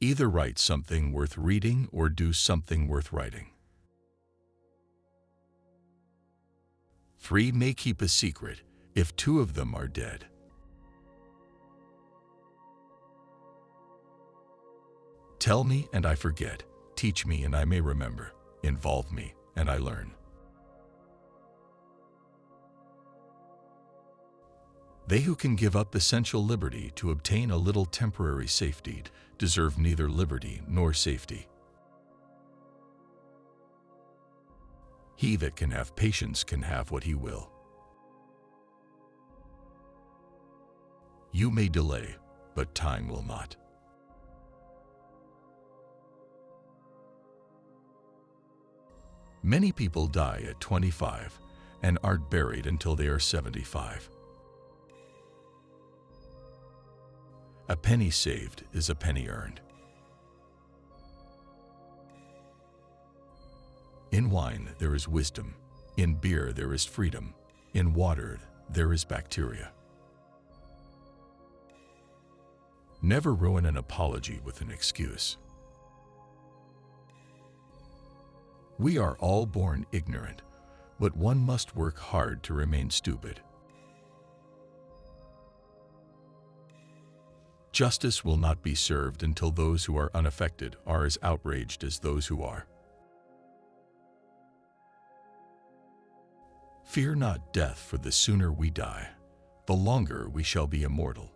Either write something worth reading or do something worth writing. 3 may keep a secret if 2 of them are dead. Tell me and I forget. Teach me and I may remember. Involve me and I learn. They who can give up essential liberty to obtain a little temporary safety deserve neither liberty nor safety. He that can have patience can have what he will. You may delay, but time will not. Many people die at 25 and aren't buried until they are 75. A penny saved is a penny earned. In wine there is wisdom, in beer there is freedom, in water there is bacteria. Never ruin an apology with an excuse. We are all born ignorant, but one must work hard to remain stupid. Justice will not be served until those who are unaffected are as outraged as those who are. Fear not death, for the sooner we die, the longer we shall be immortal.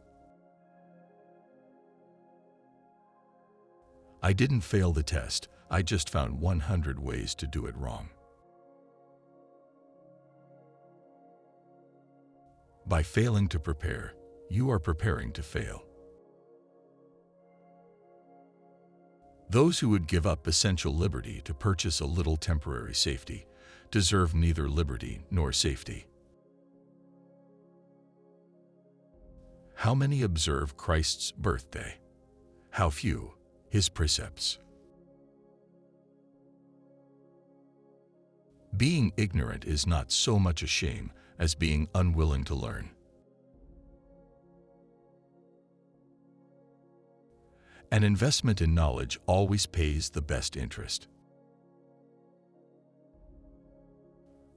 I didn't fail the test, I just found 100 ways to do it wrong. By failing to prepare, you are preparing to fail. Those who would give up essential liberty to purchase a little temporary safety deserve neither liberty nor safety. How many observe Christ's birthday? How few his precepts? Being ignorant is not so much a shame as being unwilling to learn. An investment in knowledge always pays the best interest.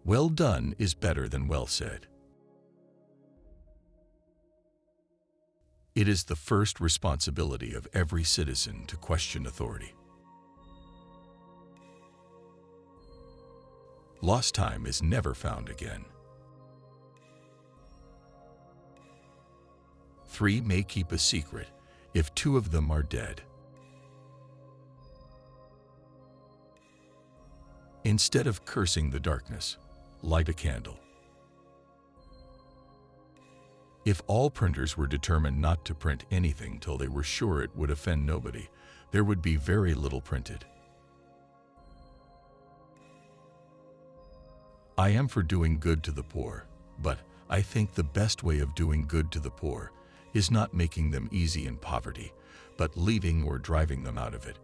Well done is better than well said. It is the first responsibility of every citizen to question authority. Lost time is never found again. 3 may keep a secret if 2 of them are dead. Instead of cursing the darkness, light a candle. If all printers were determined not to print anything till they were sure it would offend nobody, there would be very little printed. I am for doing good to the poor, but I think the best way of doing good to the poor is not making them easy in poverty, but leaving or driving them out of it.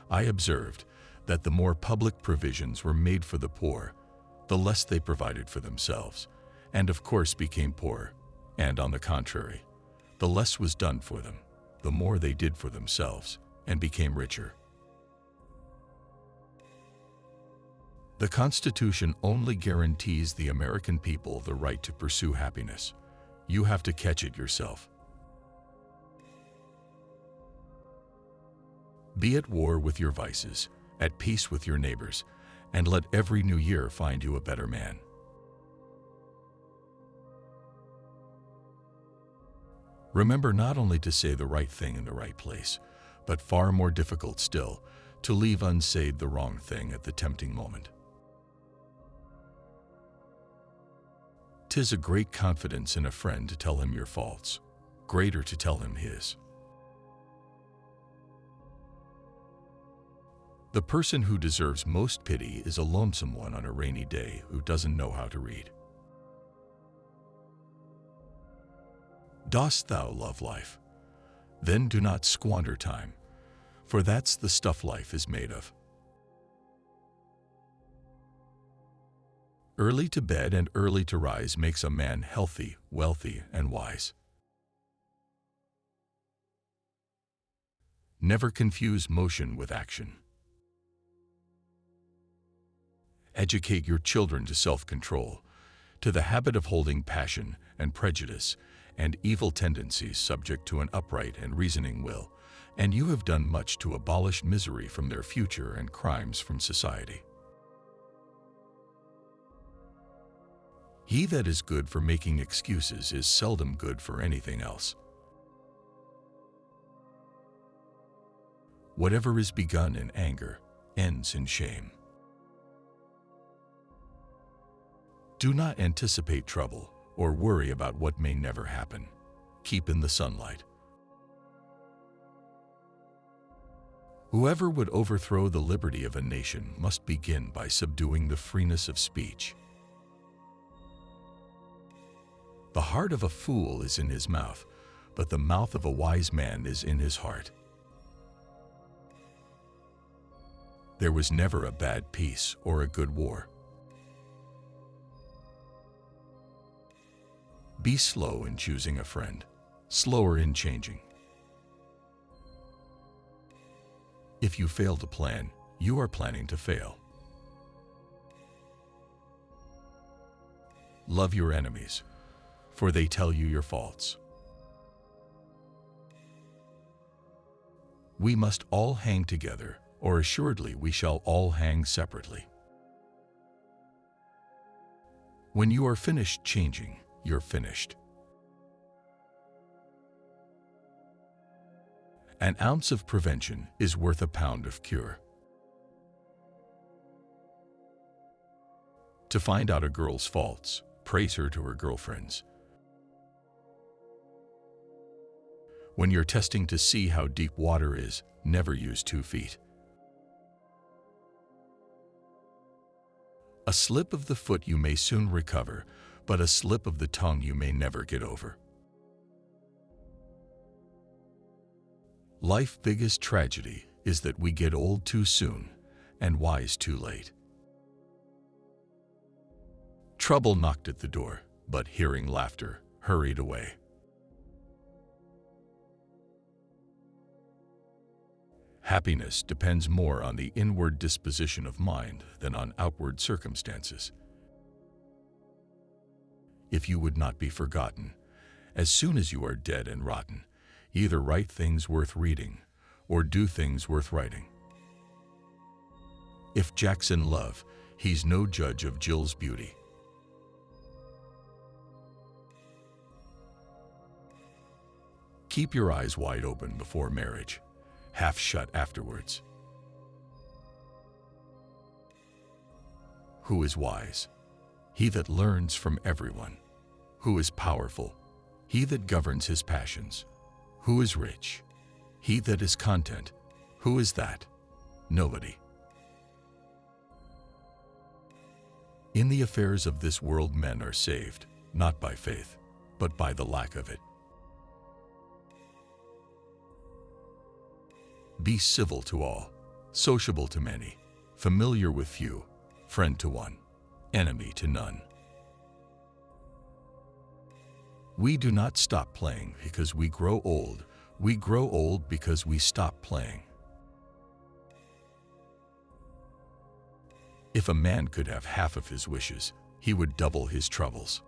I observed that the more public provisions were made for the poor, the less they provided for themselves, and of course became poor, and on the contrary, the less was done for them, the more they did for themselves, and became richer. The Constitution only guarantees the American people the right to pursue happiness. You have to catch it yourself. Be at war with your vices, at peace with your neighbors, and let every new year find you a better man. Remember not only to say the right thing in the right place, but far more difficult still, to leave unsaid the wrong thing at the tempting moment. 'Tis a great confidence in a friend to tell him your faults, greater to tell him his. The person who deserves most pity is a lonesome one on a rainy day who doesn't know how to read. Dost thou love life? Then do not squander time, for that's the stuff life is made of. Early to bed and early to rise makes a man healthy, wealthy, and wise. Never confuse motion with action. Educate your children to self-control, to the habit of holding passion and prejudice and evil tendencies subject to an upright and reasoning will, and you have done much to abolish misery from their future and crimes from society. He that is good for making excuses is seldom good for anything else. Whatever is begun in anger ends in shame. Do not anticipate trouble or worry about what may never happen. Keep in the sunlight. Whoever would overthrow the liberty of a nation must begin by subduing the freeness of speech. The heart of a fool is in his mouth, but the mouth of a wise man is in his heart. There was never a bad peace or a good war. Be slow in choosing a friend, slower in changing. If you fail to plan, you are planning to fail. Love your enemies, for they tell you your faults. We must all hang together, or assuredly we shall all hang separately. When you are finished changing, you're finished. An ounce of prevention is worth a pound of cure. To find out a girl's faults, praise her to her girlfriends. When you're testing to see how deep water is, never use 2 feet. A slip of the foot you may soon recover, but a slip of the tongue you may never get over. Life's biggest tragedy is that we get old too soon and wise too late. Trouble knocked at the door, but hearing laughter, hurried away. Happiness depends more on the inward disposition of mind than on outward circumstances. If you would not be forgotten, as soon as you are dead and rotten, either write things worth reading or do things worth writing. If Jackson love, he's no judge of Jill's beauty. Keep your eyes wide open before marriage, half shut afterwards. Who is wise? He that learns from everyone. Who is powerful? He that governs his passions. Who is rich? He that is content. Who is that? Nobody. In the affairs of this world men are saved, not by faith, but by the lack of it. Be civil to all, sociable to many, familiar with few, friend to one, enemy to none. We do not stop playing because we grow old. We grow old because we stop playing. If a man could have half of his wishes, he would double his troubles.